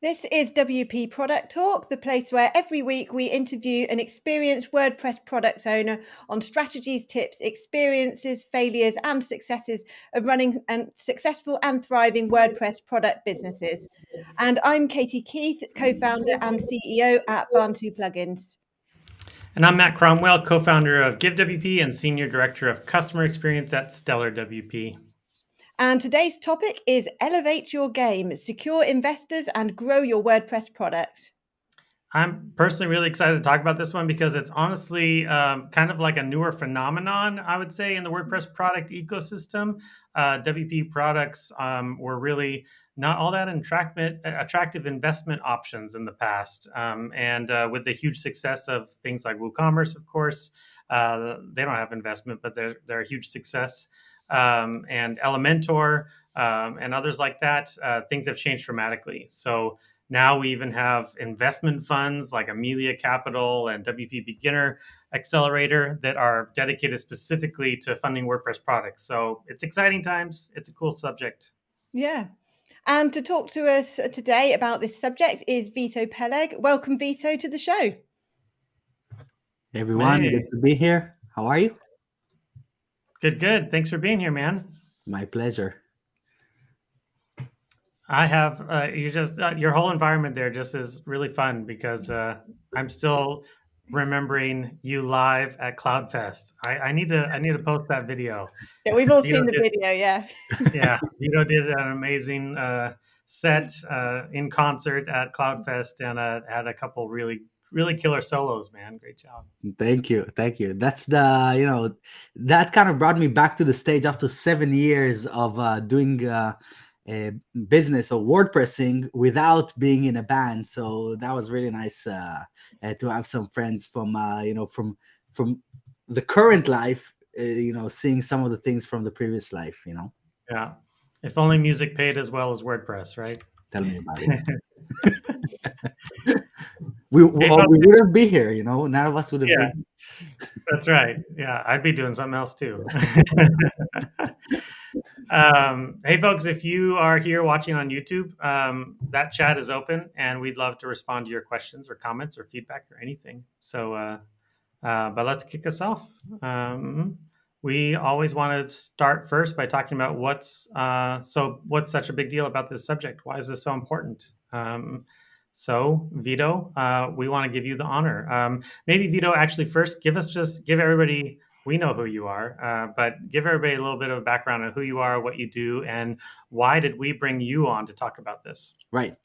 This is WP Product Talk, the place where every week we interview an experienced WordPress product owner on strategies, tips, experiences, failures, and successes of running successful and thriving WordPress product businesses. And I'm Katie Keith, co-founder and CEO at Bantu Plugins. And I'm Matt Cromwell, co-founder of GiveWP and senior director of customer experience at Stellar WP. And today's topic is elevate your game, secure investors, and grow your WordPress product. I'm personally really excited to talk about this one because it's honestly kind of like a newer phenomenon, I would say, in the WordPress product ecosystem. WP products were really not all that attractive investment options in the past. And with the huge success of things like WooCommerce, of course, they don't have investment, but they're a huge success. And Elementor and others like that, things have changed dramatically. So now we even have investment funds like Amelia Capital and WP Beginner Accelerator that are dedicated specifically to funding WordPress products. So it's exciting times. It's a cool subject. Yeah. And to talk to us today about this subject is Vito Peleg. Welcome, Vito, to the show. Hey everyone, Hey. Good to be here. How are you? Good. Thanks for being here, man. My pleasure. I have your whole environment there just is really fun because I'm still remembering you live at CloudFest. I need to post that video. Yeah, we've all seen the video. Yeah. Yeah, Vito did an amazing set in concert at CloudFest and had a couple really killer solos, man. Great job. Thank you. That's that kind of brought me back to the stage after 7 years of doing business or WordPressing without being in a band. So that was really nice to have some friends from from the current life, seeing some of the things from the previous life. Yeah. If only music paid as well as WordPress, right? Tell me about it. we wouldn't be here, none of us would have been. That's right. Yeah, I'd be doing something else too. Hey folks, if you are here watching on YouTube, that chat is open and we'd love to respond to your questions or comments or feedback or anything. So, but let's kick us off. We always want to start first by talking about what's such a big deal about this subject? Why is this so important? So Vito, we want to give you the honor. Maybe Vito, actually first, give everybody, we know who you are, but give everybody a little bit of background on who you are, what you do, and why did we bring you on to talk about this? Right.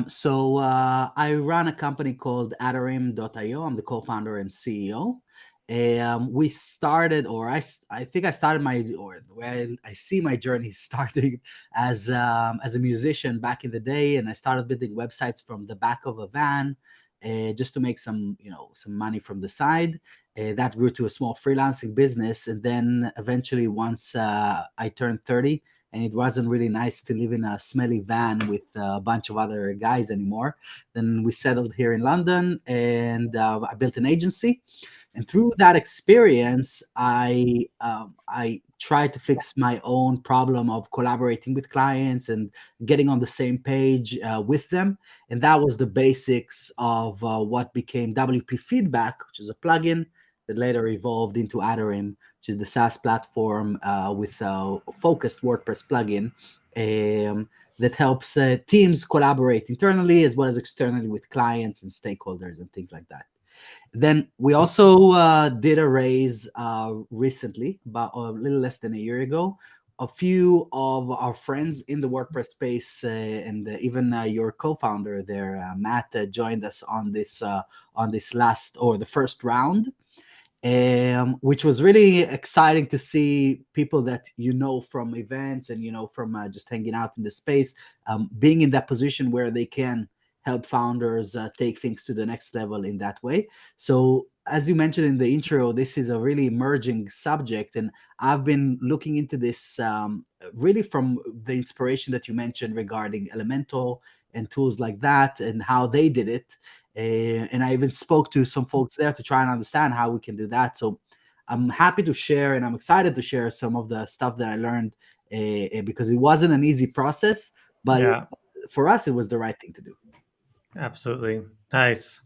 So I run a company called Atarim.io. I'm the co-founder and CEO. We started, or I think I started I see my journey starting as a musician back in the day, and I started building websites from the back of a van, just to make some money from the side. That grew to a small freelancing business, and then eventually, once I turned 30, and it wasn't really nice to live in a smelly van with a bunch of other guys anymore, then we settled here in London, and I built an agency. And through that experience, I tried to fix my own problem of collaborating with clients and getting on the same page with them. And that was the basics of what became WP Feedback, which is a plugin that later evolved into Atarim, which is the SaaS platform with a focused WordPress plugin that helps teams collaborate internally as well as externally with clients and stakeholders and things like that. Then we also did a raise recently, about a little less than a year ago. A few of our friends in the WordPress space and even your co-founder there, Matt, joined us on this the first round, which was really exciting to see people that from events and from just hanging out in the space, being in that position where they can help founders take things to the next level in that way. So as you mentioned in the intro, this is a really emerging subject, and I've been looking into this really from the inspiration that you mentioned regarding Elementor and tools like that and how they did it. And I even spoke to some folks there to try and understand how we can do that. So I'm happy to share, and I'm excited to share some of the stuff that I learned because it wasn't an easy process, but for us, it was the right thing to do. Absolutely. Nice.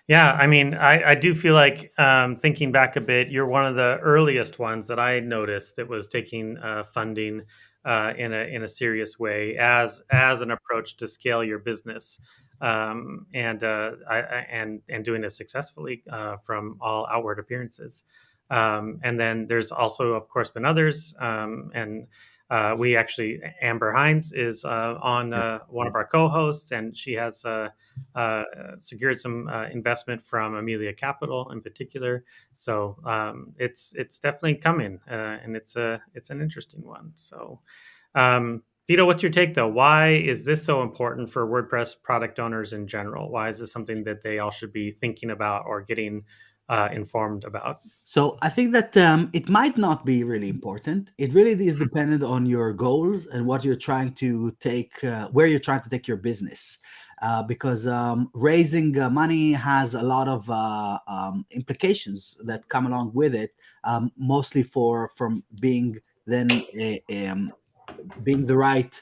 Yeah, I mean, I do feel like thinking back a bit, you're one of the earliest ones that I noticed that was taking funding in a serious way as an approach to scale your business, and doing it successfully from all outward appearances. And then there's also, of course, been others, and we actually, Amber Hines is on one of our co-hosts, and she has secured some investment from Amelia Capital in particular. So it's definitely coming, and it's an interesting one. So, Vito, what's your take though? Why is this so important for WordPress product owners in general? Why is this something that they all should be thinking about or getting informed about? So I think that it might not be really important. It really is dependent on your goals and what you're trying to take, where you're trying to take your business. Because raising money has a lot of implications that come along with it, mostly from being then being the right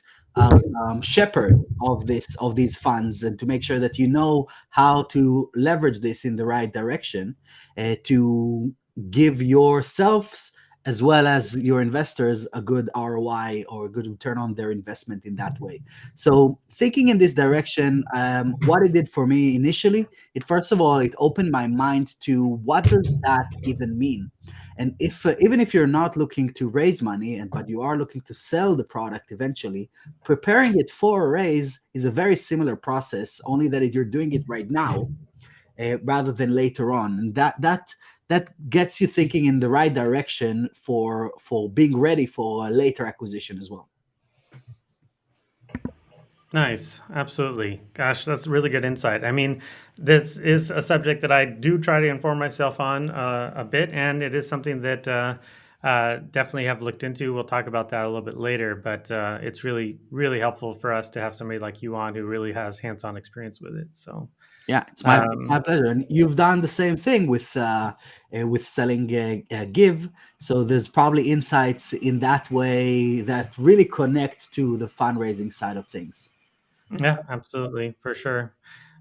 shepherd of these funds, and to make sure that you know how to leverage this in the right direction, to give yourselves as well as your investors a good ROI or a good return on their investment in that way. So thinking in this direction, what it did for me initially, it first of all, it opened my mind to what does that even mean? And if even if you're not looking to raise money, but you are looking to sell the product eventually, preparing it for a raise is a very similar process, only that you're doing it right now rather than later on. And that gets you thinking in the right direction for being ready for a later acquisition as well. Nice. Absolutely. Gosh, that's really good insight. I mean, this is a subject that I do try to inform myself on a bit, and it is something that definitely have looked into. We'll talk about that a little bit later, but it's really, really helpful for us to have somebody like you on who really has hands-on experience with it. So, yeah, it's my pleasure. And you've done the same thing with selling Give. So there's probably insights in that way that really connect to the fundraising side of things. Yeah, absolutely, for sure.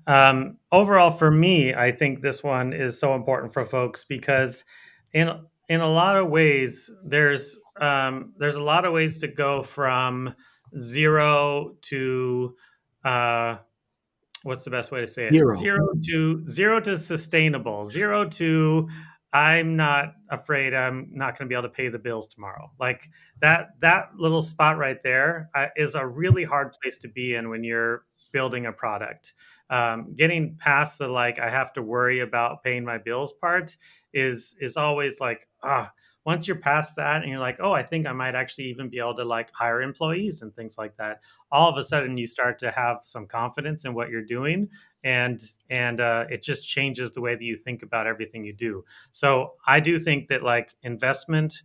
Overall, for me, I think this one is so important for folks because in a lot of ways, there's a lot of ways to go from zero to what's the best way to say it? Zero to sustainable. Zero to I'm not afraid I'm not going to be able to pay the bills tomorrow. Like that little spot right there is a really hard place to be in when you're building a product. Getting past the like I have to worry about paying my bills part is always like once you're past that and you're like, oh, I think I might actually even be able to like hire employees and things like that. All of a sudden you start to have some confidence in what you're doing, and it just changes the way that you think about everything you do. So I do think that like investment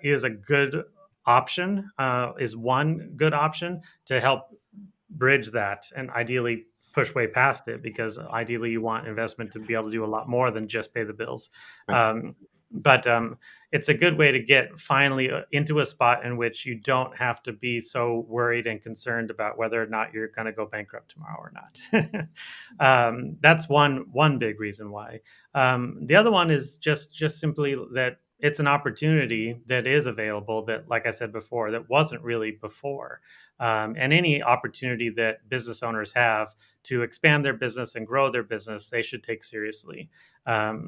is a good option, is one good option to help bridge that and ideally push way past it, because ideally you want investment to be able to do a lot more than just pay the bills. Right. But it's a good way to get finally into a spot in which you don't have to be so worried and concerned about whether or not you're going to go bankrupt tomorrow or not. That's one big reason why. The other one is just simply that it's an opportunity that is available that, like I said before, that wasn't really before. And any opportunity that business owners have to expand their business and grow their business, they should take seriously.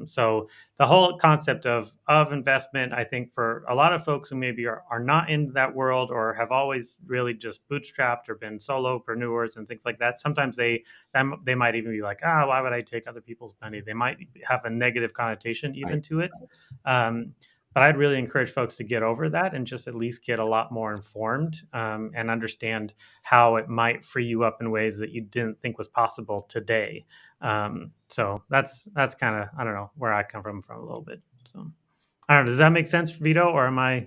So the whole concept of investment, I think for a lot of folks who maybe are not in that world or have always really just bootstrapped or been solopreneurs and things like that, sometimes they might even be like, why would I take other people's money? They might have a negative connotation even to it. But I'd really encourage folks to get over that and just at least get a lot more informed and understand how it might free you up in ways that you didn't think was possible today. So that's kind of, I don't know, where I come from a little bit. So I don't know, does that make sense, Vito, or am I?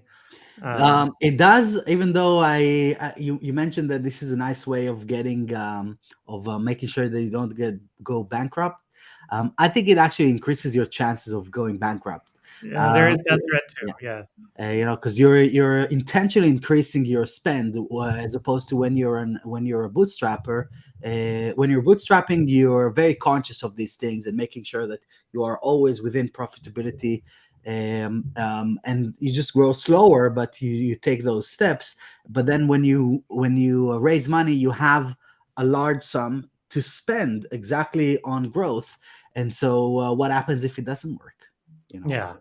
It does, even though you mentioned that this is a nice way of getting making sure that you don't go bankrupt. I think it actually increases your chances of going bankrupt. Yeah, there is that threat too. Yeah. Yes. Because you're intentionally increasing your spend, as opposed to when you're a bootstrapper. When you're bootstrapping, you're very conscious of these things and making sure that you are always within profitability. And you just grow slower, but you take those steps. But then when you raise money, you have a large sum to spend exactly on growth. And so what happens if it doesn't work? Yeah,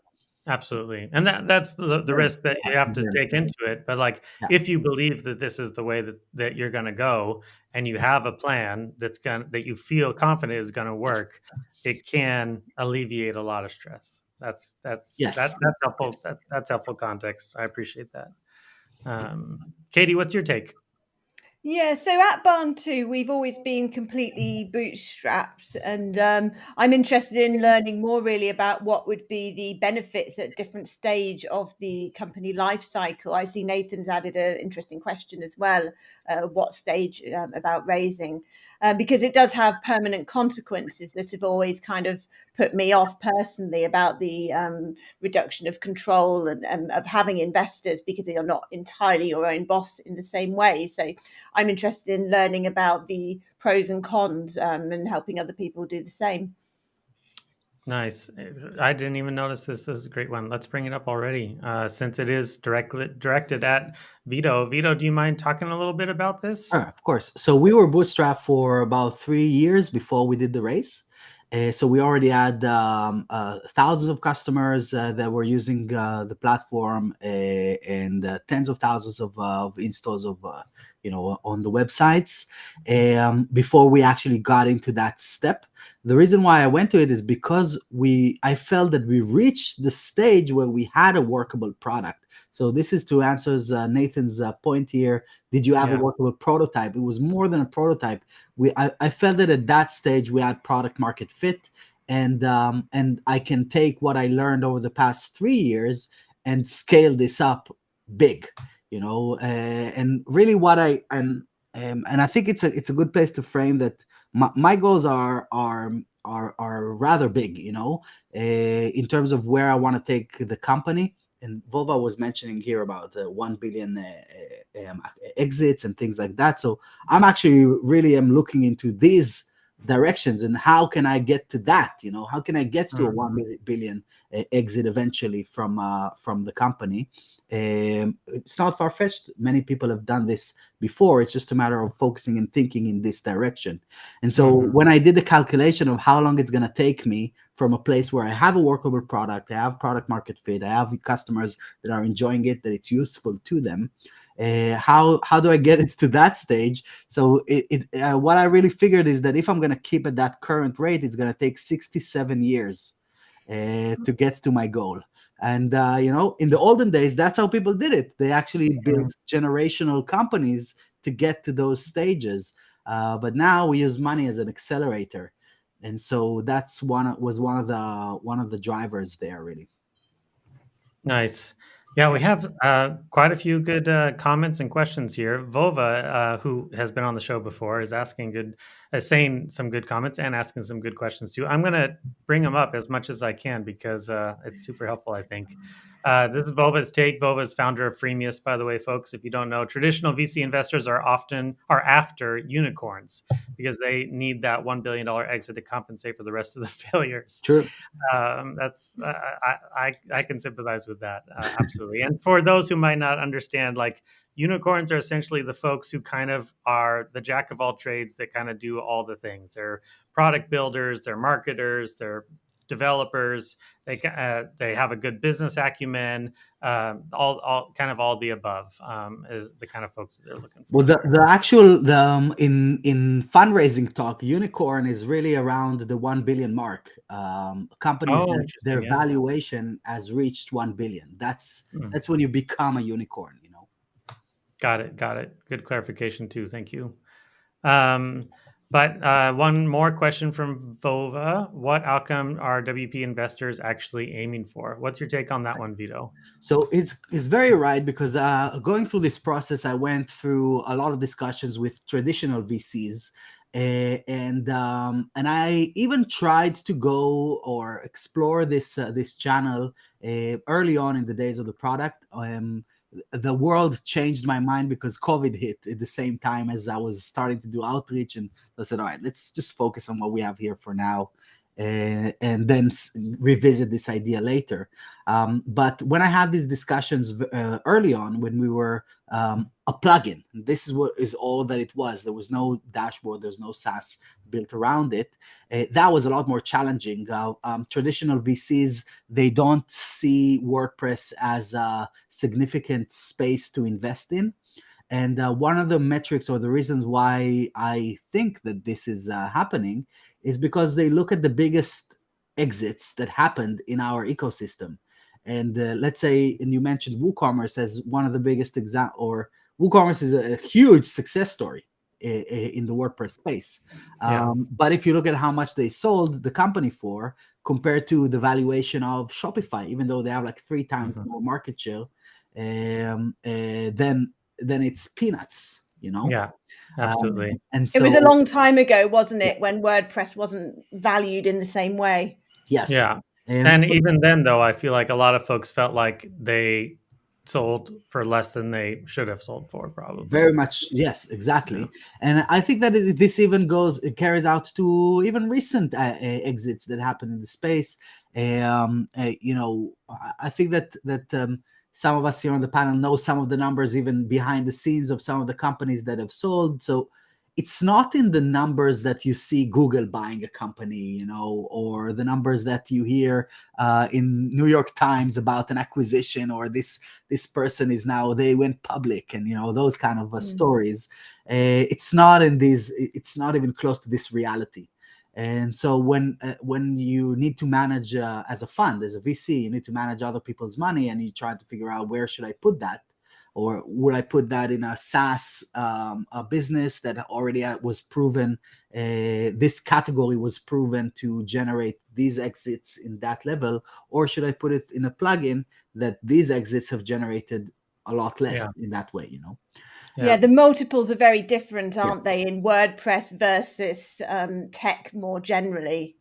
absolutely. And that's the risk that you have to take into it. But like, Yeah. if you believe that this is the way that you're going to go, and you have a plan that you feel confident is going to work, it can alleviate a lot of stress. That's Yes. helpful. That's helpful context. I appreciate that. Katie, what's your take? Yeah, so at Barn 2, we've always been completely bootstrapped, and I'm interested in learning more really about what would be the benefits at different stage of the company life cycle. I see Nathan's added an interesting question as well, what stage about raising, because it does have permanent consequences that have always kind of put me off personally about the reduction of control and of having investors, because you're not entirely your own boss in the same way. So I'm interested in learning about the pros and cons and helping other people do the same. Nice. I didn't even notice this. This is a great one. Let's bring it up already, since it is directed at Vito. Vito, do you mind talking a little bit about this? Sure, of course. So we were bootstrapped for about 3 years before we did the race. So we already had thousands of customers that were using the platform, and tens of thousands of installs of on the websites before we actually got into that step. The reason why I went to it is because I felt that we reached the stage where we had a workable product. So this is to answer Nathan's point here. Did you have a workable prototype? It was more than a prototype. I felt that at that stage we had product market fit, and I can take what I learned over the past 3 years and scale this up big, and really what and I think it's a good place to frame that. My goals are rather big, in terms of where I want to take the company. And Vova was mentioning here about 1 billion exits and things like that. So I'm actually really am looking into these directions and how can I get to that? How can I get to a 1 billion exit eventually from the company? It's not far-fetched. Many people have done this before. It's just a matter of focusing and thinking in this direction. And so when I did the calculation of how long it's going to take me from a place where I have a workable product, I have product market fit, I have customers that are enjoying it, that it's useful to them, how do I get it to that stage? So what I really figured is that if I'm going to keep at that current rate, it's going to take 67 years to get to my goal. And in the olden days, that's how people did it. They actually built generational companies to get to those stages. But now we use money as an accelerator, and so that's one of the drivers there, really. Nice. Yeah, we have quite a few good comments and questions here. Vova, who has been on the show before, is saying some good comments and asking some good questions too. I'm going to bring them up as much as I can because it's super helpful, I think. This is Vova's take. Vova's founder of Freemius, by the way, folks. If you don't know, traditional VC investors are after unicorns because they need that $1 billion exit to compensate for the rest of the failures. True. That's I can sympathize with that, absolutely. And for those who might not understand, like, unicorns are essentially the folks who kind of are the jack of all trades that kind of do all the things. They're product builders, they're marketers, they're developers. They have a good business acumen. All the above is the kind of folks that they're looking for. Well, the actual in fundraising talk, unicorn is really around the 1 billion mark. Companies that their valuation has reached 1 billion. That's when you become a unicorn. Got it. Good clarification too. Thank you. But one more question from Vova. What outcome are WP investors actually aiming for? What's your take on that one, Vito? So it's very right, because going through this process, I went through a lot of discussions with traditional VCs, And I even tried to go or explore this channel early on in the days of the product. The world changed my mind because COVID hit at the same time as I was starting to do outreach, and I said, all right, let's just focus on what we have here for now, and then revisit this idea later. But when I had these discussions early on, when we were a plugin, this is what is all that it was. There was no dashboard, there's no SaaS built around it. That was a lot more challenging. Traditional VCs, they don't see WordPress as a significant space to invest in. And one of the metrics or the reasons why I think that this is happening is because they look at the biggest exits that happened in our ecosystem. And let's say, and you mentioned WooCommerce as one of the biggest or WooCommerce is a huge success story in the WordPress space. But if you look at how much they sold the company for compared to the valuation of Shopify, even though they have like 3 times more market share, then it's peanuts, Yeah, absolutely. And so it was a long time ago, wasn't it, when WordPress wasn't valued in the same way? Yes. Yeah. And even then, though, I feel like a lot of folks felt like they sold for less than they should have sold for, probably. Very much, yes, exactly. Yeah. And I think that this even it carries out to even recent exits that happen in the space. I think that some of us here on the panel know some of the numbers even behind the scenes of some of the companies that have sold. So it's not in the numbers that you see Google buying a company, or the numbers that you hear in New York Times about an acquisition, or this person they went public, and those kind of stories. It's not in these. It's not even close to this reality. And so when you need to manage as a fund, as a VC, you need to manage other people's money, and you try to figure out where should I put that. Or would I put that in a SaaS a business that already was proven, this category was proven to generate these exits in that level? Or should I put it in a plugin that these exits have generated a lot less in that way, Yeah, the multiples are very different, aren't they, in WordPress versus tech more generally,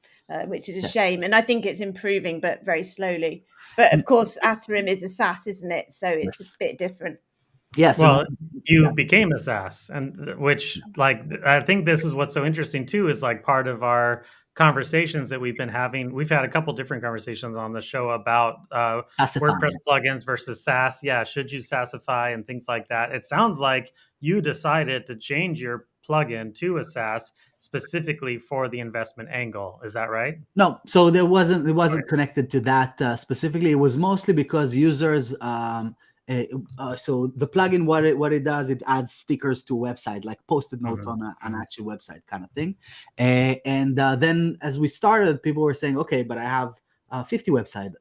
which is a shame. And I think it's improving, but very slowly. But of course, Atarim is a SaaS, isn't it? So it's a bit different. Yes. Well, you became a SaaS, and which, I think this is what's so interesting too, is like part of our conversations that we've been having. We've had a couple different conversations on the show about WordPress plugins versus SaaS. Yeah, should you SaaSify and things like that? It sounds like you decided to change your plugin to a SaaS specifically for the investment angle. Is that right? No, so it wasn't connected to that specifically. It was mostly because users. So the plugin, what it does, it adds stickers to a website, like Post-it notes on an actual website kind of thing. And then as we started, people were saying, okay, but I have 50 websites,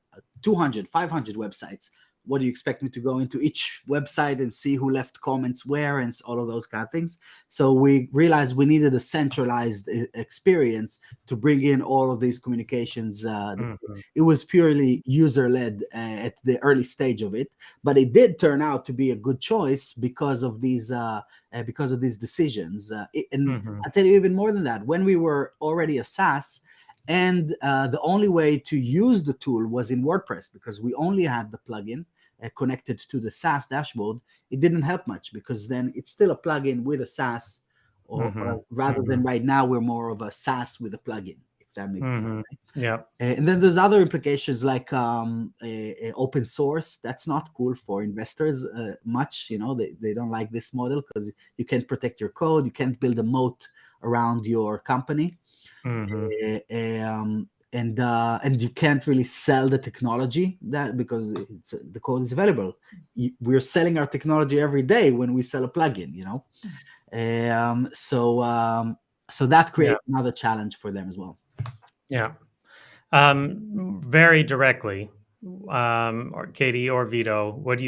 200, 500 websites. What do you expect me to go into each website and see who left comments where and all of those kind of things? So we realized we needed a centralized experience to bring in all of these communications. It was purely user-led at the early stage of it, but it did turn out to be a good choice because of these decisions. I'll tell you even more than that. When we were already a SaaS, and the only way to use the tool was in WordPress, because we only had the plugin connected to the SaaS dashboard. It didn't help much, because then it's still a plugin with a SaaS, or rather than right now, we're more of a SaaS with a plugin, if that makes sense. Right? Yeah. And then there's other implications like open source. That's not cool for investors much. They don't like this model because you can't protect your code. You can't build a moat around your company. And you can't really sell the technology because the code is available. We're selling our technology every day when we sell a plugin, so that creates another challenge for them as well. Yeah. Very directly, or Katie or Vito, what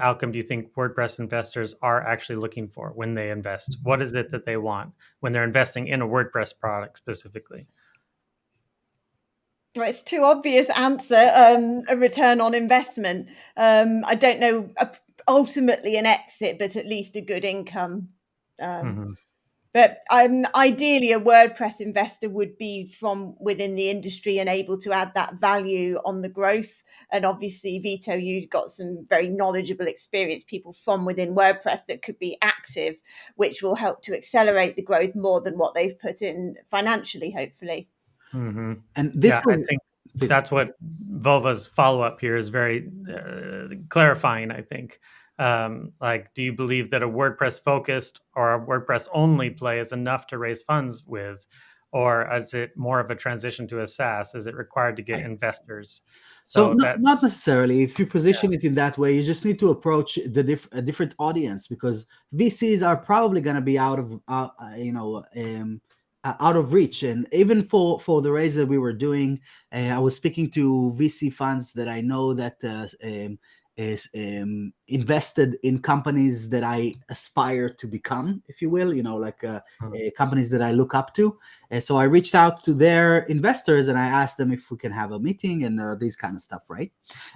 outcome do you think WordPress investors are actually looking for when they invest? What is it that they want when they're investing in a WordPress product specifically? Well, it's too obvious answer, a return on investment. I don't know, ultimately an exit, but at least a good income. But ideally, a WordPress investor would be from within the industry and able to add that value on the growth. And obviously, Vito, you've got some very knowledgeable, experienced people from within WordPress that could be active, which will help to accelerate the growth more than what they've put in financially, hopefully. Mm-hmm. And this I think that's what Volva's follow-up here is very clarifying, I think. Like, do you believe that a WordPress focused or a WordPress only play is enough to raise funds with? Or is it more of a transition to a SaaS? Is it required to get investors? So not necessarily. If you position it in that way, you just need to approach a different audience, because VCs are probably going to be out of out of reach. And even for the raise that we were doing, I was speaking to VC funds that I know that is invested in companies that I aspire to become, if you will, like companies that I look up to. And so I reached out to their investors and I asked them if we can have a meeting and these kind of stuff, right?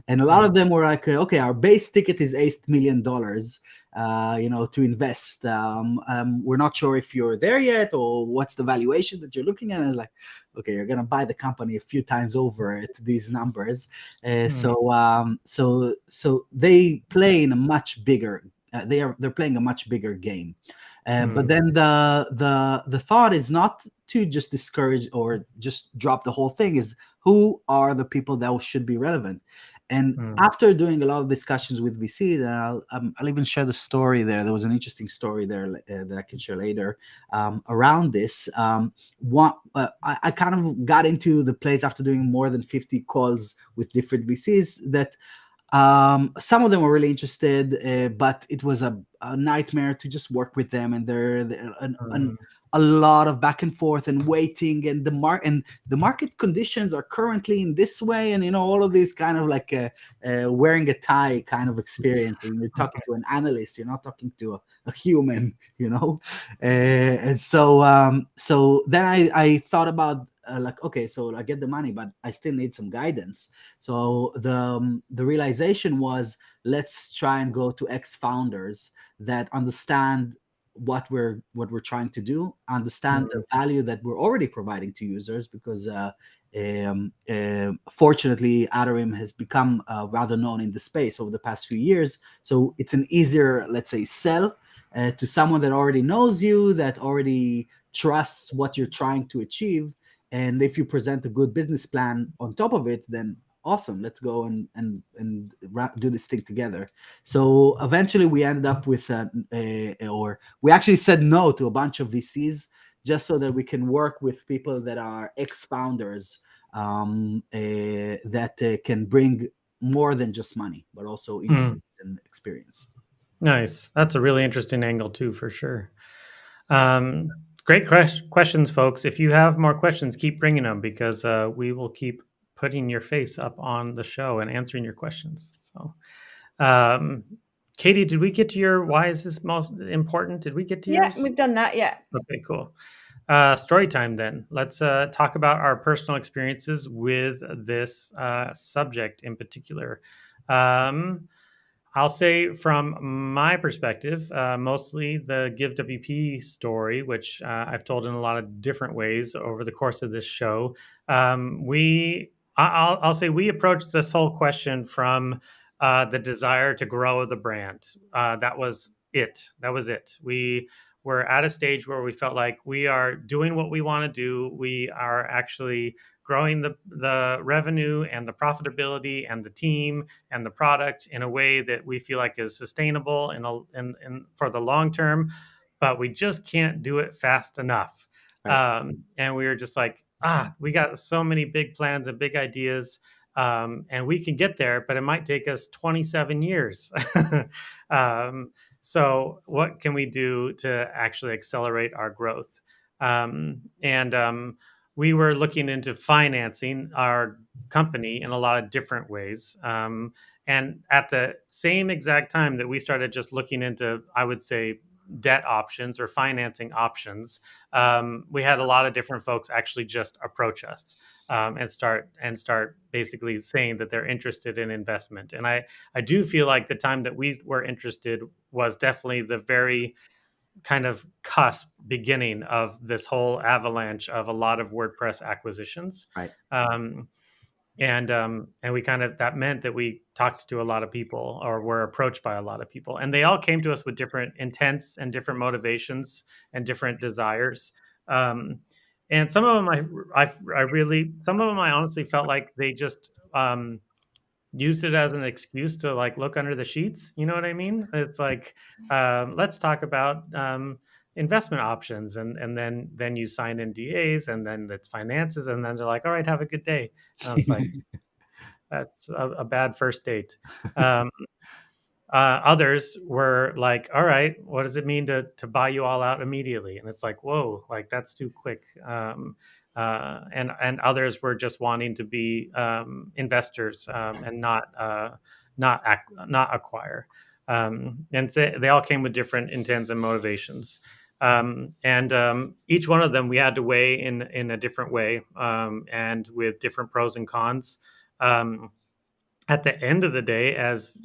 And a lot of them were like, okay, our base ticket is $8 million, to invest. We're not sure if you're there yet or what's the valuation that you're looking at. And like, okay, you're gonna buy the company a few times over at these numbers. So they play in a much bigger. They're playing a much bigger game. But then the thought is not to just discourage or just drop the whole thing. Is who are the people that should be relevant? And after doing a lot of discussions with VC, I'll even share the story there. There was an interesting story there that I can share later around this. I kind of got into the place after doing more than 50 calls with different VCs that some of them were really interested, but it was a nightmare to just work with them, and a lot of back and forth and waiting, and the market conditions are currently in this way, and all of these kind of like wearing a tie kind of experience. And you're talking to an analyst, you're not talking to a human, and so then I thought about like, okay, so I get the money, but I still need some guidance. So the realization was, let's try and go to ex-founders that understand what we're trying to do, understand the value that we're already providing to users, because fortunately Atarim has become rather known in the space over the past few years. So it's an easier, let's say, sell to someone that already knows you, that already trusts what you're trying to achieve. And if you present a good business plan on top of it, then awesome, let's go and do this thing together. So eventually we ended up with or we actually said no to a bunch of VCs just so that we can work with people that are ex-founders that can bring more than just money, but also insights and experience. Nice. That's a really interesting angle too, for sure. Great questions, folks. If you have more questions, keep bringing them, because we will keep putting your face up on the show and answering your questions. So, Katie, did we get to your why is this most important? Did we get to yours? Yeah, we've done that. Yeah. Okay, cool. Story time then. Let's talk about our personal experiences with this subject in particular. I'll say from my perspective, mostly the Give WP story, which I've told in a lot of different ways over the course of this show. I'll say we approached this whole question from the desire to grow the brand. That was it. We were at a stage where we felt like we are doing what we want to do. We are actually growing the revenue and the profitability and the team and the product in a way that we feel like is sustainable and for the long term, but we just can't do it fast enough. Right. And we were just like, we got so many big plans and big ideas, and we can get there, but it might take us 27 years. So what can we do to actually accelerate our growth? We were looking into financing our company in a lot of different ways. And at the same exact time that we started just looking into, I would say, debt options or financing options, we had a lot of different folks actually just approach us and start basically saying that they're interested in investment. And I do feel like the time that we were interested was definitely the very kind of cusp beginning of this whole avalanche of a lot of WordPress acquisitions. Right. And we kind of, that meant that we talked to a lot of people, or were approached by a lot of people, and they all came to us with different intents and different motivations and different desires. And some of them some of them I honestly felt like they just used it as an excuse to like look under the sheets. You know what I mean? It's like, let's talk about investment options, and then you sign NDAs, and then it's finances, and then they're like, all right, have a good day. And I was like, that's a bad first date. Others were like, all right, what does it mean to buy you all out immediately? And it's like, whoa, like that's too quick. And others were just wanting to be investors, and not acquire. And they all came with different intents and motivations. And each one of them we had to weigh in a different way, and with different pros and cons. At the end of the day, as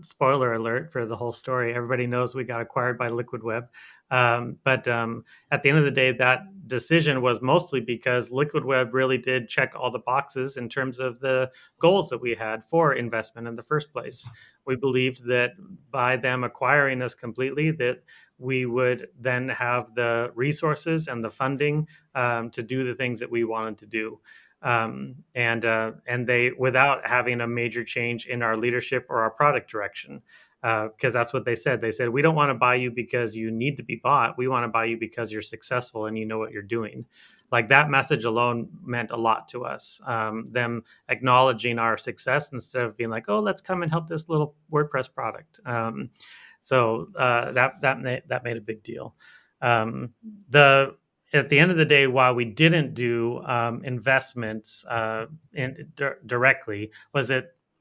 spoiler alert for the whole story, everybody knows we got acquired by Liquid Web. But at the end of the day, that decision was mostly because Liquid Web really did check all the boxes in terms of the goals that we had for investment in the first place. We believed that by them acquiring us completely, that we would then have the resources and the funding to do the things that we wanted to do. And they, without having a major change in our leadership or our product direction, because that's what they said. They said, we don't want to buy you because you need to be bought. We want to buy you because you're successful and you know what you're doing. Like, that message alone meant a lot to us. Them acknowledging our success instead of being like, oh, let's come and help this little WordPress product. So that made a big deal. At the end of the day, while we didn't do investments directly,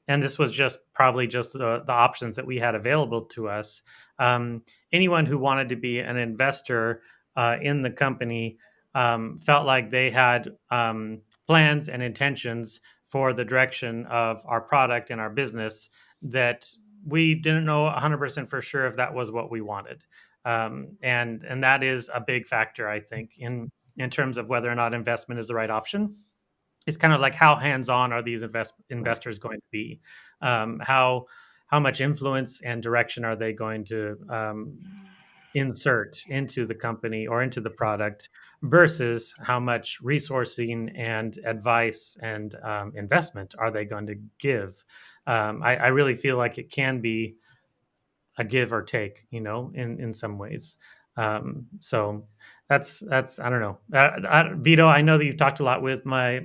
and this was just probably just the options that we had available to us, anyone who wanted to be an investor in the company felt like they had plans and intentions for the direction of our product and our business that we didn't know 100% for sure if that was what we wanted. And that is a big factor, I think, in terms of whether or not investment is the right option. It's kind of like, how hands-on are these investors going to be? How much influence and direction are they going to insert into the company or into the product, versus how much resourcing and advice and investment are they going to give? I really feel like it can be a give or take, in some ways. So that's I don't know. Vito, I know that you've talked a lot with my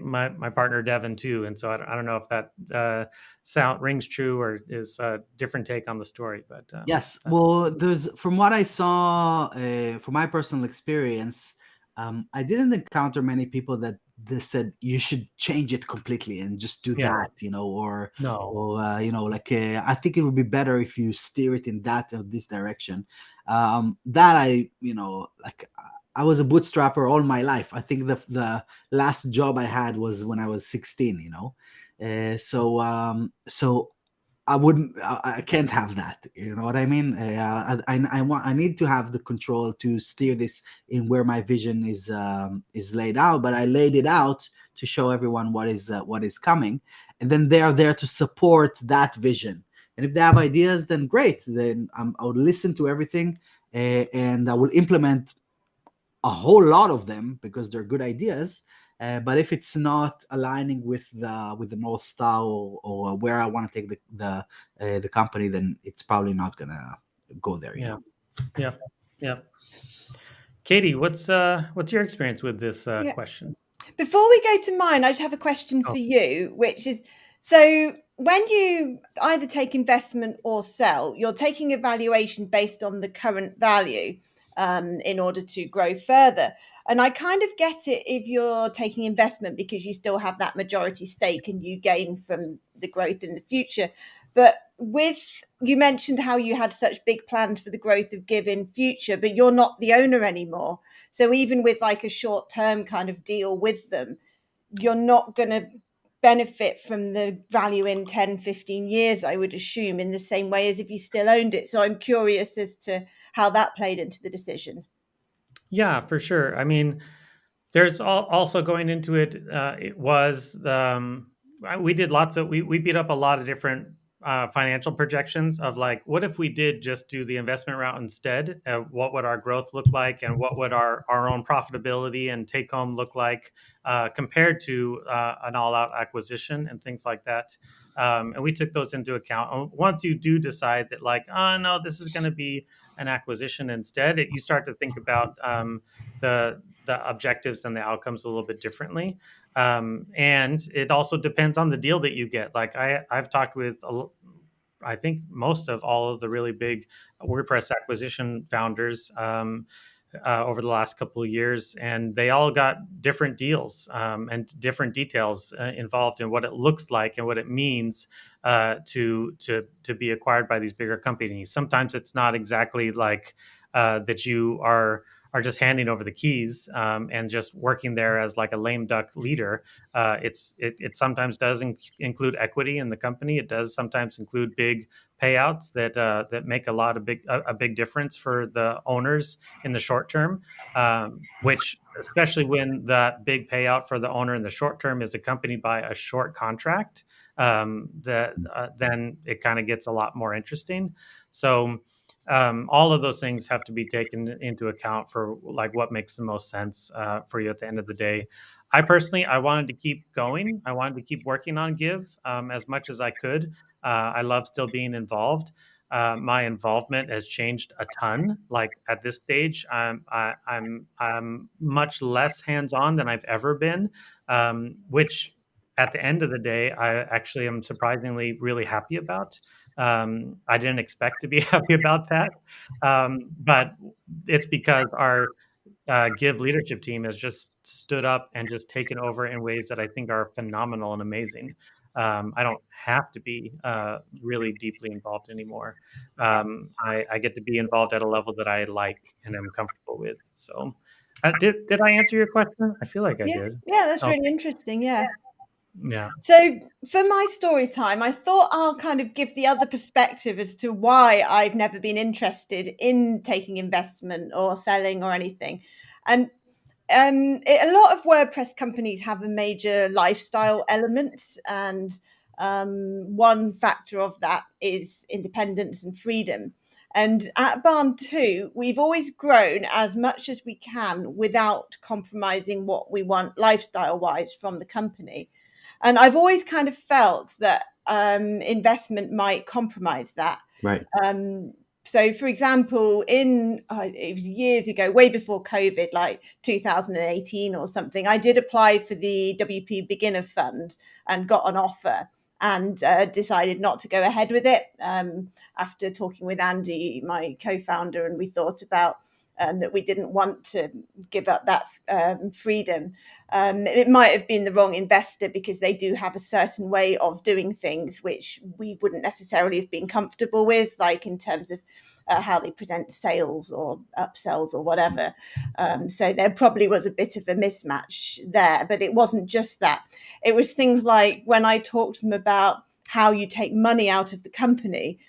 partner Devin too, and so I don't know if that sound rings true or is a different take on the story. But yes, well, there's, from what I saw, from my personal experience, I didn't encounter many people that they said you should change it completely and just do that, or no. or I think it would be better if you steer it in that or this direction. That I was a bootstrapper all my life. I think the last job I had was when I was 16. So I can't have that. You know what I mean? I need to have the control to steer this in where my vision is laid out. But I laid it out to show everyone what is coming, and then they are there to support that vision. And if they have ideas, then great. Then I would listen to everything, and I will implement a whole lot of them because they're good ideas. But if it's not aligning with the North Star or where I want to take the company, then it's probably not gonna go there. Yeah. Katie, what's your experience with this question? Before we go to mine, I just have a question for you, which is, so when you either take investment or sell, you're taking a valuation based on the current value in order to grow further. And I kind of get it if you're taking investment because you still have that majority stake and you gain from the growth in the future. But you mentioned how you had such big plans for the growth of Give in future, but you're not the owner anymore. So even with like a short-term kind of deal with them, you're not going to benefit from the value in 10, 15 years, I would assume, in the same way as if you still owned it. So I'm curious as to how that played into the decision. Yeah, for sure. I mean, there's also going into it. It was we did we beat up a lot of different financial projections of like, what if we did just do the investment route instead? What would our growth look like, and what would our own profitability and take home look like compared to an all out acquisition and things like that. And we took those into account. Once you do decide that, like, oh no, this is going to be an acquisition instead, you start to think about the objectives and the outcomes a little bit differently. And it also depends on the deal that you get. Like I've talked with, I think most of all of the really big WordPress acquisition founders over the last couple of years, and they all got different deals and different details involved in what it looks like and what it means to be acquired by these bigger companies. Sometimes it's not exactly like that you are just handing over the keys and just working there as like a lame duck leader. It sometimes does include equity in the company. It does sometimes include big payouts that make a big difference for the owners in the short term. Which, especially when that big payout for the owner in the short term is accompanied by a short contract, then it kind of gets a lot more interesting. So all of those things have to be taken into account for like what makes the most sense for you at the end of the day. I wanted to keep going. I wanted to keep working on Give as much as I could. I love still being involved. My involvement has changed a ton. Like at this stage, I'm much less hands-on than I've ever been, which at the end of the day, I actually am surprisingly really happy about. I didn't expect to be happy about that, but it's because our Give leadership team has just stood up and just taken over in ways that I think are phenomenal and amazing. I don't have to be really deeply involved anymore. I get to be involved at a level that I like and am comfortable with. So, did I answer your question? I feel like I did. Yeah, that's Oh, really interesting. Yeah. yeah. So for my story time, I thought I'll kind of give the other perspective as to why I've never been interested in taking investment or selling or anything. And a lot of WordPress companies have a major lifestyle element, and one factor of that is independence and freedom. And at Barn 2, we've always grown as much as we can without compromising what we want lifestyle-wise from the company. And I've always kind of felt that investment might compromise that. Right. So, for example, it was years ago, way before COVID, like 2018 or something, I did apply for the WP Beginner Fund and got an offer, and decided not to go ahead with it after talking with Andy, my co-founder, and we thought about that we didn't want to give up that freedom. It might have been the wrong investor because they do have a certain way of doing things which we wouldn't necessarily have been comfortable with, like in terms of how they present sales or upsells or whatever. So there probably was a bit of a mismatch there, but it wasn't just that. It was things like when I talked to them about how you take money out of the company,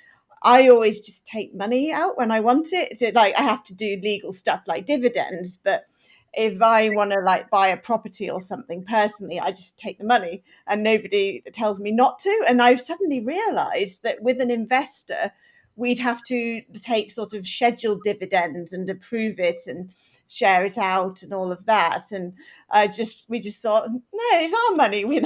I always just take money out when I want it. So like I have to do legal stuff like dividends, but if I want to like buy a property or something personally, I just take the money and nobody tells me not to. And I've suddenly realized that with an investor, we'd have to take sort of scheduled dividends and approve it and share it out and all of that. And we just thought, no, it's our money.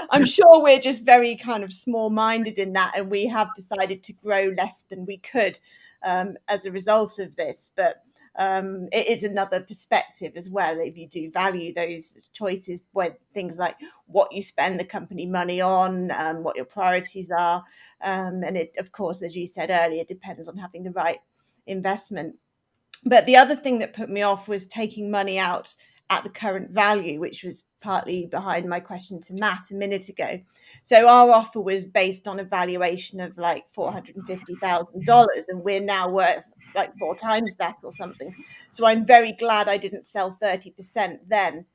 I'm sure we're just very kind of small-minded in that, and we have decided to grow less than we could as a result of this. But it is another perspective as well, if you do value those choices, where things like what you spend the company money on, what your priorities are. And it, of course, as you said earlier, depends on having the right investment. But the other thing that put me off was taking money out at the current value, which was partly behind my question to Matt a minute ago. So our offer was based on a valuation of like $450,000, and we're now worth like 4 times that or something. So I'm very glad I didn't sell 30% then.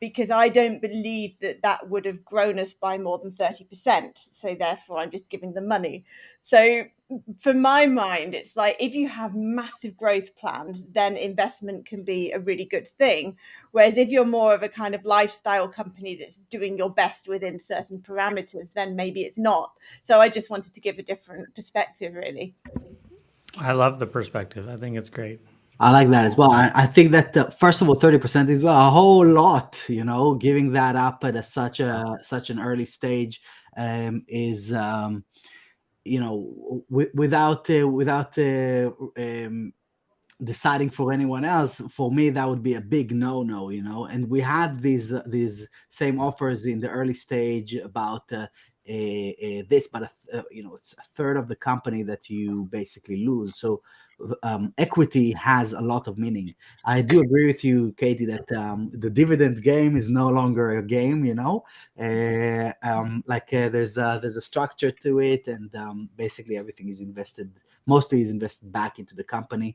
because I don't believe that would have grown us by more than 30%. So therefore, I'm just giving them money. So for my mind, it's like if you have massive growth plans, then investment can be a really good thing. Whereas if you're more of a kind of lifestyle company that's doing your best within certain parameters, then maybe it's not. So I just wanted to give a different perspective, really. I love the perspective. I think it's great. I like that as well. I think that first of all, 30% is a whole lot. Giving that up at such an early stage is without deciding for anyone else. For me, that would be a big no. And we had these same offers in the early stage about this, but it's a third of the company that you basically lose. So equity has a lot of meaning. I do agree with you, Katie, that the dividend game is no longer a game. There's a structure to it, and basically everything is mostly invested back into the company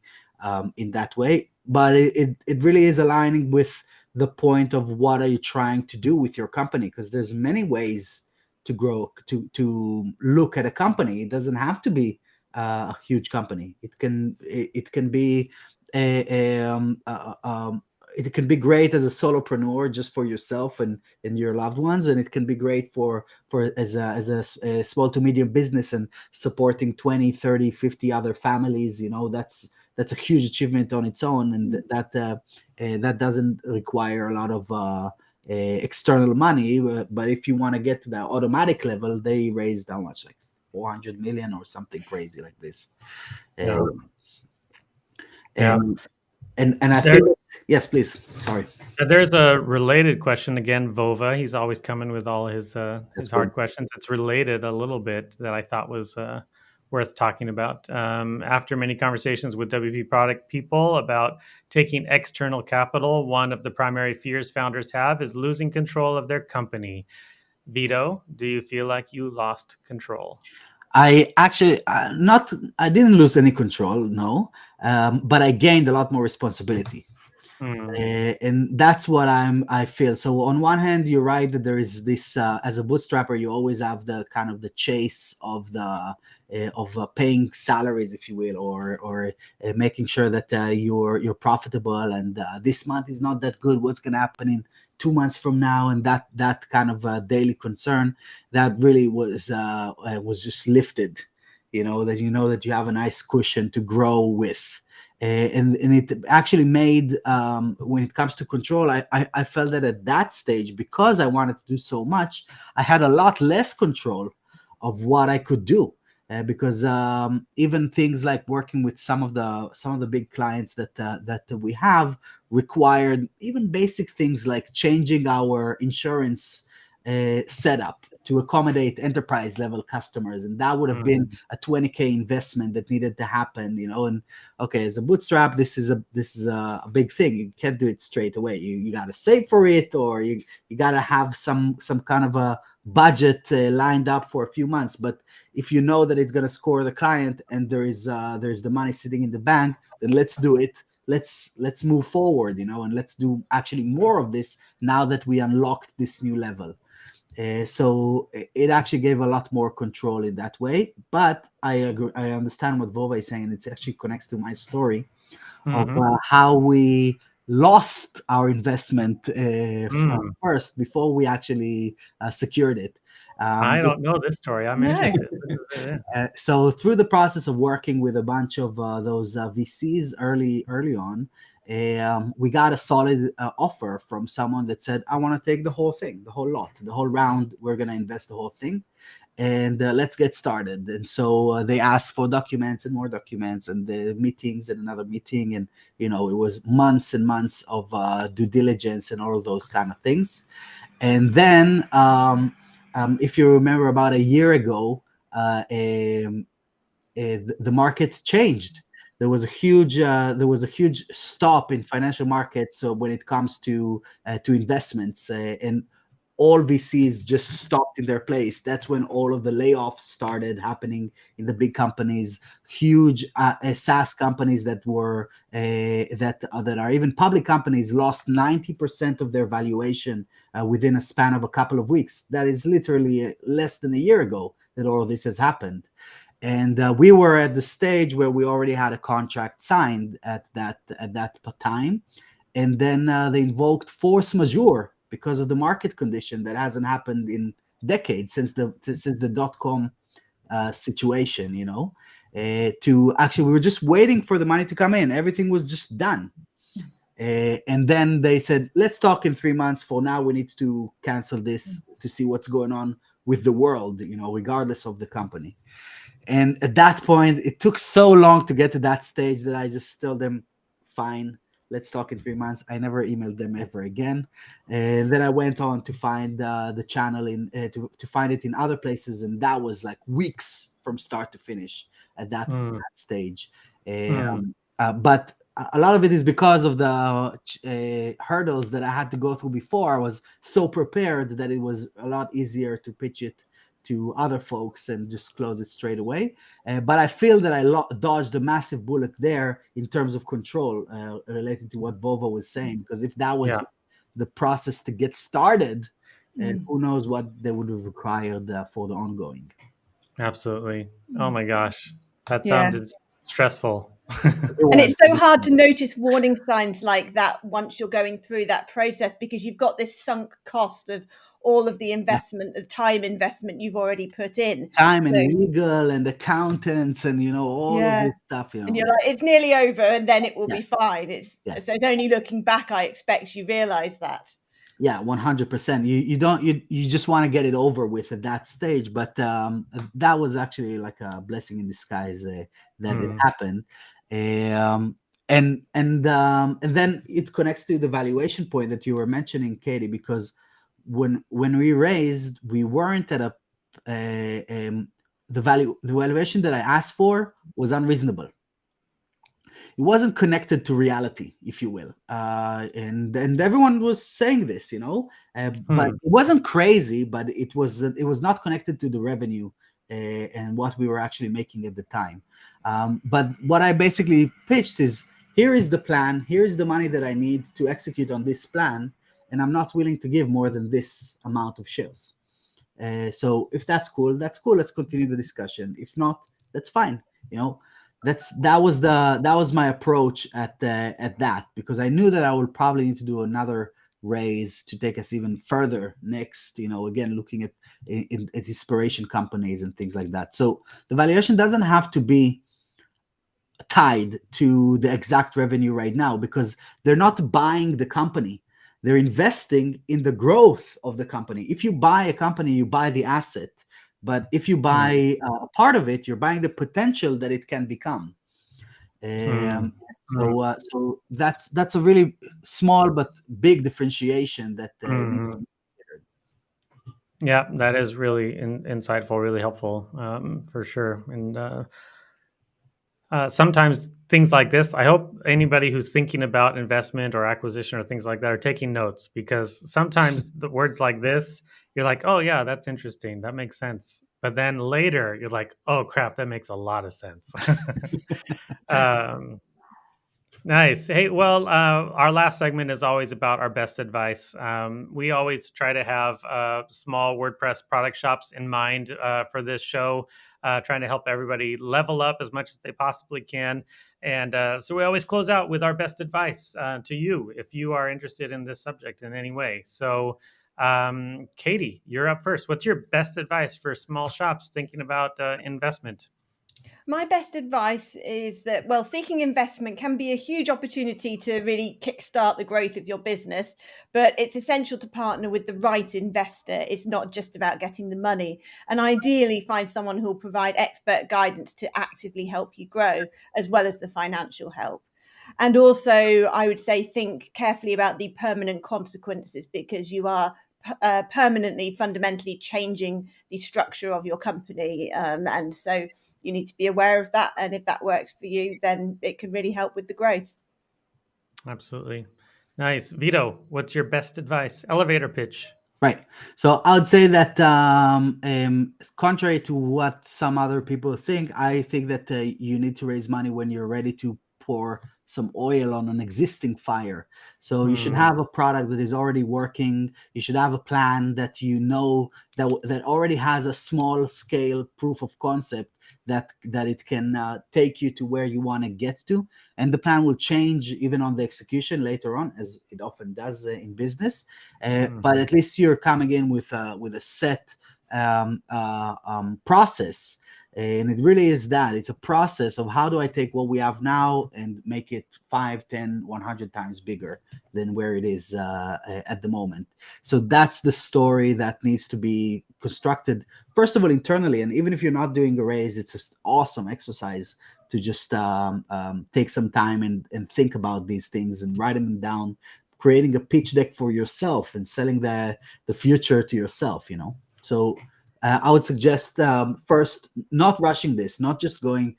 in that way. But it really is aligning with the point of what are you trying to do with your company, because there's many ways to grow, to look at a company. It doesn't have to be a huge company. It can be it can be great as a solopreneur, just for yourself and your loved ones, and it can be great for as a small to medium business and supporting 20, 30, 50 other families. That's a huge achievement on its own, and that doesn't require a lot of external money. But if you want to get to the automatic level, they raised how much, like 400 million or something crazy like this. Yeah. And I think, yes, please. Sorry. There's a related question again, Vova. He's always coming with all his hard questions. It's related a little bit that I thought was worth talking about. After many conversations with WP product people about taking external capital, one of the primary fears founders have is losing control of their company. Vito, do you feel like you lost control? I actually I didn't lose any control, no, but I gained a lot more responsibility. And that's what I feel. So on one hand, you're right that there is this as a bootstrapper, you always have the kind of the chase of the paying salaries, if you will, or making sure that you're profitable, and this month is not that good. What's going to happen in 2 months from now? And that kind of daily concern that really was just lifted. That you have a nice cushion to grow with. And it actually made, when it comes to control, I felt that at that stage, because I wanted to do so much, I had a lot less control of what I could do. Because even things like working with some of the big clients that we have required even basic things like changing our insurance setup to accommodate enterprise level customers, and that would have been a 20K investment that needed to happen. And okay, as a bootstrap, this is a big thing. You can't do it straight away. You got to save for it, or you got to have some kind of a budget lined up for a few months. But if you know that it's going to score the client and there's the money sitting in the bank, then let's do it. Let's move forward, and let's do actually more of this now that we unlocked this new level. So it actually gave a lot more control in that way. But I agree, I understand what Vova is saying, and it actually connects to my story of how we lost our investment first before we actually secured it. I don't know this story. I'm interested. So through the process of working with a bunch of those VCs early on, we got a solid offer from someone that said, I want to take the whole thing, the whole lot, the whole round. We're going to invest the whole thing, and let's get started. And so they asked for documents and more documents, and the meetings and another meeting. And, it was months and months of due diligence and all of those kind of things. And then if you remember, about a year ago, the market changed. There was a huge stop in financial markets. So when it comes to investments, and all VCs just stopped in their place. That's when all of the layoffs started happening in the big companies, huge SaaS companies that were that are even public companies lost 90% of their valuation within a span of a couple of weeks. That is literally less than a year ago that all of this has happened. And we were at the stage where we already had a contract signed at that time, and then they invoked force majeure because of the market condition that hasn't happened in decades since the dot-com situation. To actually, we were just waiting for the money to come in. Everything was just done. And then they said, let's talk in 3 months. For now, we need to cancel this to see what's going on with the world, regardless of the company. And at that point, it took so long to get to that stage that I just told them, fine, let's talk in 3 months. I never emailed them ever again. And then I went on to find the channel to find it in other places. And that was like weeks from start to finish at that stage. But a lot of it is because of the hurdles that I had to go through before. I was so prepared that it was a lot easier to pitch it to other folks and just close it straight away. But I feel that I dodged a massive bullet there in terms of control related to what Vova was saying. Because if that was the process to get started, who knows what they would have required for the ongoing. Absolutely. Oh my gosh. That sounded stressful. And it's so hard to notice warning signs like that once you're going through that process, because you've got this sunk cost of all of the investment, the time investment you've already put in. Time and legal and accountants and, all of this stuff. And you're like, it's nearly over and then it will be fine. So it's only looking back, I expect you realize that. Yeah, 100%. You just want to get it over with at that stage. But that was actually like a blessing in disguise that it happened. And then it connects to the valuation point that you were mentioning, Katie, because when we raised, we weren't at the valuation that I asked for was unreasonable. It wasn't connected to reality, if you will, and everyone was saying this, but it wasn't crazy. But it was not connected to the revenue and what we were actually making at the time. But what I basically pitched is, here is the plan, here is the money that I need to execute on this plan, and I'm not willing to give more than this amount of shares. So if that's cool, that's cool. Let's continue the discussion. If not, that's fine. That was my approach at that, because I knew that I would probably need to do another raise to take us even further next, again, looking at inspiration companies and things like that. So the valuation doesn't have to be tied to the exact revenue right now, because they're not buying the company. They're investing in the growth of the company. If you buy a company, you buy the asset. But if you buy a part of it, you're buying the potential that it can become. So that's a really small but big differentiation that needs to be considered. Yeah, that is really insightful, really helpful, for sure. And sometimes things like this, I hope anybody who's thinking about investment or acquisition or things like that are taking notes, because sometimes the words like this, you're like, oh yeah, that's interesting, that makes sense. But then later you're like, oh crap, that makes a lot of sense. Nice. Hey, well, our last segment is always about our best advice. We always try to have small WordPress product shops in mind for this show, trying to help everybody level up as much as they possibly can. And so we always close out with our best advice to you, if you are interested in this subject in any way. So, Katie, you're up first. What's your best advice for small shops thinking about investment? My best advice is that, well, seeking investment can be a huge opportunity to really kickstart the growth of your business, but it's essential to partner with the right investor. It's not just about getting the money, and ideally find someone who will provide expert guidance to actively help you grow, as well as the financial help. And also, I would say, think carefully about the permanent consequences, because you are permanently, fundamentally changing the structure of your company. And so you need to be aware of that. And if that works for you, then it can really help with the growth. Absolutely. Nice. Vito, what's your best advice? Elevator pitch. Right. So I would say that contrary to what some other people think, I think that you need to raise money when you're ready to pour some oil on an existing fire. So you should have a product that is already working. You should have a plan that you know that already has a small scale proof of concept that it can take you to where you want to get to. And the plan will change even on the execution later on, as it often does in business. But at least you're coming in with a set process. And it really is that. It's a process of how do I take what we have now and make it 5, 10, 100 times bigger than where it is at the moment. So that's the story that needs to be constructed, first of all, internally. And even if you're not doing a raise, it's an awesome exercise to just take some time and think about these things and write them down, creating a pitch deck for yourself and selling the future to yourself, So I would suggest first not rushing this, not just going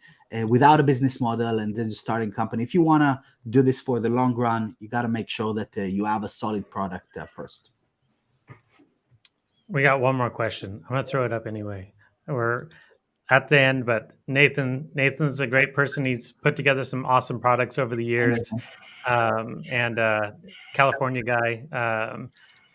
without a business model and then just starting a company. If you want to do this for the long run, you got to make sure that you have a solid product first. We got one more question. I'm going to throw it up anyway. We're at the end, but Nathan's a great person. He's put together some awesome products over the years. And California guy.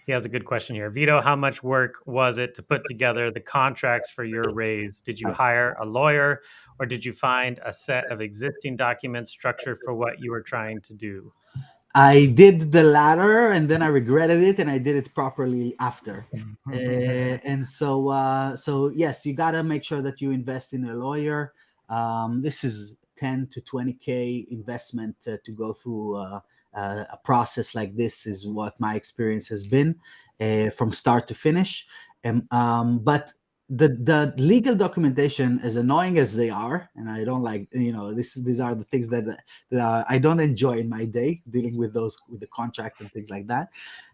He has a good question here. Vito, how much work was it to put together the contracts for your raise? Did you hire a lawyer, or did you find a set of existing documents structured for what you were trying to do? I did the latter, and then I regretted it, and I did it properly after. And so yes, you got to make sure that you invest in a lawyer. This is 10 to 20K investment to go through a process like this is what my experience has been from start to finish. But the legal documentation, as annoying as they are, and I don't like, these are the things that I don't enjoy in my day, dealing with the contracts and things like that.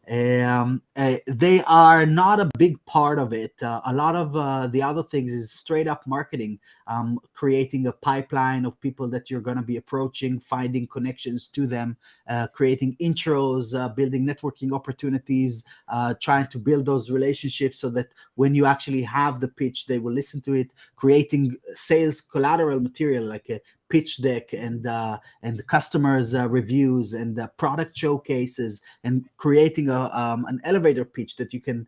They are not a big part of it. A lot of the other things is straight up marketing, creating a pipeline of people that you're going to be approaching, finding connections to them, creating intros, building networking opportunities, trying to build those relationships so that when you actually have the pitch, they will listen to it, creating sales collateral material like a pitch deck and customers reviews and product showcases, and creating an elevator pitch that you can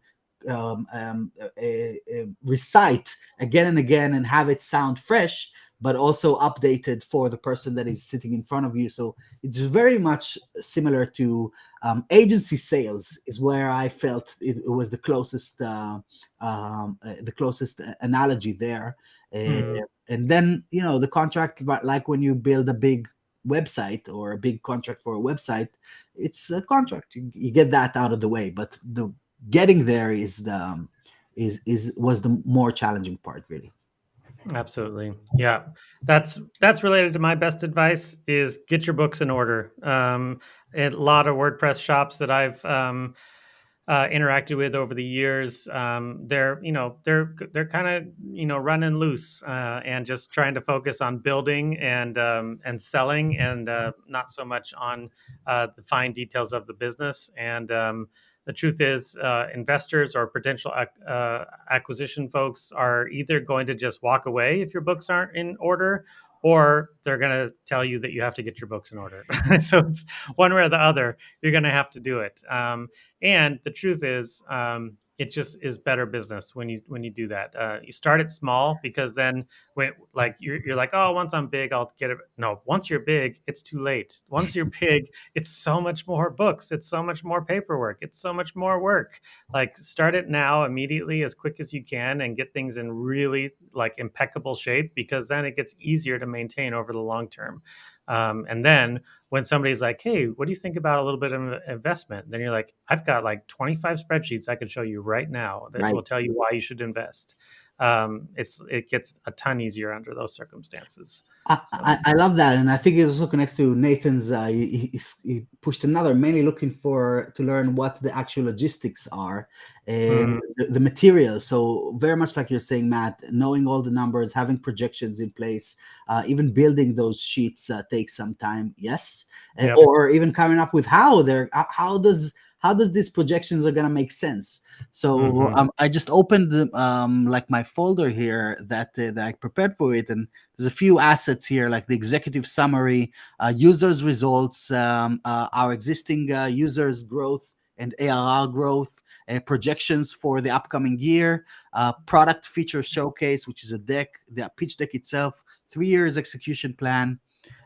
recite again and again and have it sound fresh, but also updated for the person that is sitting in front of you. So it's very much similar to agency sales is where I felt it was the closest analogy there. And then, the contract, like when you build a big website or a big contract for a website, it's a contract. You get that out of the way, but the getting there was the more challenging part, really. Absolutely. Yeah. That's related to my best advice is get your books in order. A lot of WordPress shops that I've interacted with over the years, they're kind of running loose and just trying to focus on building and selling, and not so much on the fine details of the business. And the truth is, investors or potential acquisition folks are either going to just walk away if your books aren't in order, or they're going to tell you that you have to get your books in order. So it's one way or the other. You're going to have to do it. And the truth is, it just is better business when you do that. You start it small, because then when you're like, oh, once I'm big, I'll get it. No, once you're big, it's too late. Once you're big, it's so much more books. It's so much more paperwork. It's so much more work. Like, start it now, immediately, as quick as you can, and get things in really impeccable shape, because then it gets easier to maintain over the long term. And then when somebody's like, hey, what do you think about a little bit of an investment? Then you're like, I've got 25 spreadsheets I can show you right now that will tell you why you should invest. It gets a ton easier under those circumstances. I love that, and I think it also connects to Nathan's. He pushed another, mainly looking to learn what the actual logistics are and the materials. So very much like you're saying, Matt, knowing all the numbers, having projections in place, even building those sheets takes some time. Yes, or even coming up with how how does these projections are gonna make sense? So I just opened like my folder here that I prepared for it, and there's a few assets here, like the executive summary, users results, our existing users growth and ARR growth, projections for the upcoming year, product feature showcase, which is a deck, the pitch deck itself, 3 years execution plan,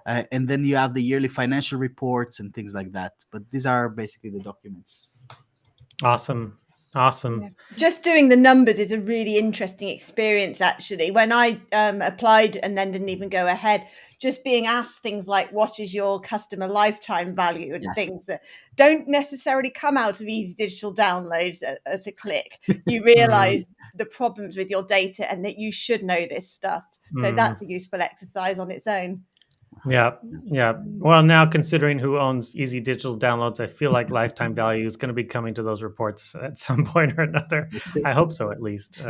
and then you have the yearly financial reports and things like that. But these are basically the documents. Awesome. Yeah. Just doing the numbers is a really interesting experience, actually. When I applied and then didn't even go ahead, just being asked things like, what is your customer lifetime value, and things that don't necessarily come out of easy digital downloads at a click. You realize the problems with your data and that you should know this stuff. So that's a useful exercise on its own. Yeah. Well, now considering who owns Easy Digital Downloads, I feel like lifetime value is going to be coming to those reports at some point or another. I hope so, at least.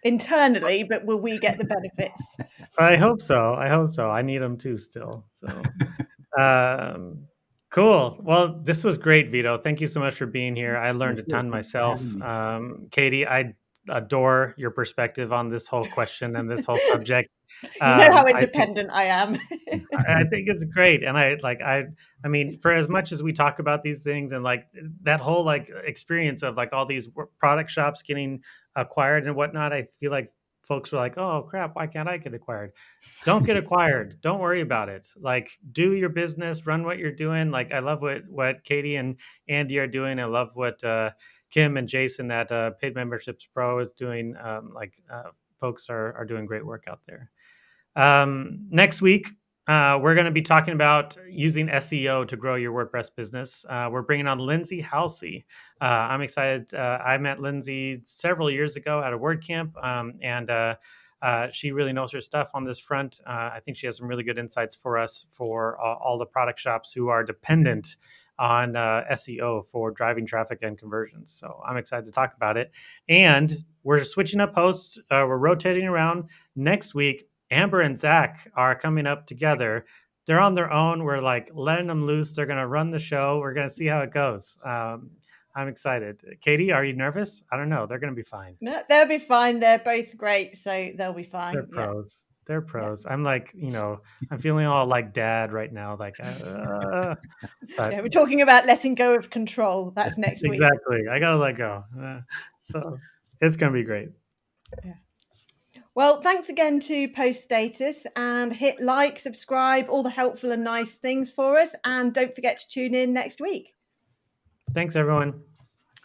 Internally, but will we get the benefits? I hope so. I need them too still. So, cool. Well, this was great, Vito. Thank you so much for being here. I learned a ton myself. Katie, I adore your perspective on this whole question and this whole subject. You know how independent I am. I think it's great. And I mean, for as much as we talk about these things and like that whole like experience of like all these product shops getting acquired and whatnot, I feel like folks were like, oh crap, why can't I get acquired? Don't get acquired. Don't worry about it. Like, do your business, run what you're doing. Like, I love what Katie and Andy are doing. I love what Kim and Jason at Paid Memberships Pro is doing. Folks are doing great work out there. Next week, we're going to be talking about using SEO to grow your WordPress business. We're bringing on Lindsay Halsey. I'm excited. I met Lindsay several years ago at a WordCamp, and she really knows her stuff on this front. I think she has some really good insights for us for all the product shops who are dependent on SEO for driving traffic and conversions. So I'm excited to talk about it. And we're switching up hosts. We're rotating around. Next week, Amber and Zach are coming up together. They're on their own. We're like letting them loose. They're going to run the show. We're going to see how it goes. I'm excited. Katie, are you nervous? I don't know. They're going to be fine. No, they'll be fine. They're both great, so they'll be fine. They're pros. Yeah. They're pros. Yeah. I'm like, I'm feeling all like dad right now. Like, but we're talking about letting go of control. That's next week. Exactly. I got to let go. So it's going to be great. Yeah. Well, thanks again to Post Status, and hit like, subscribe, all the helpful and nice things for us. And don't forget to tune in next week. Thanks, everyone.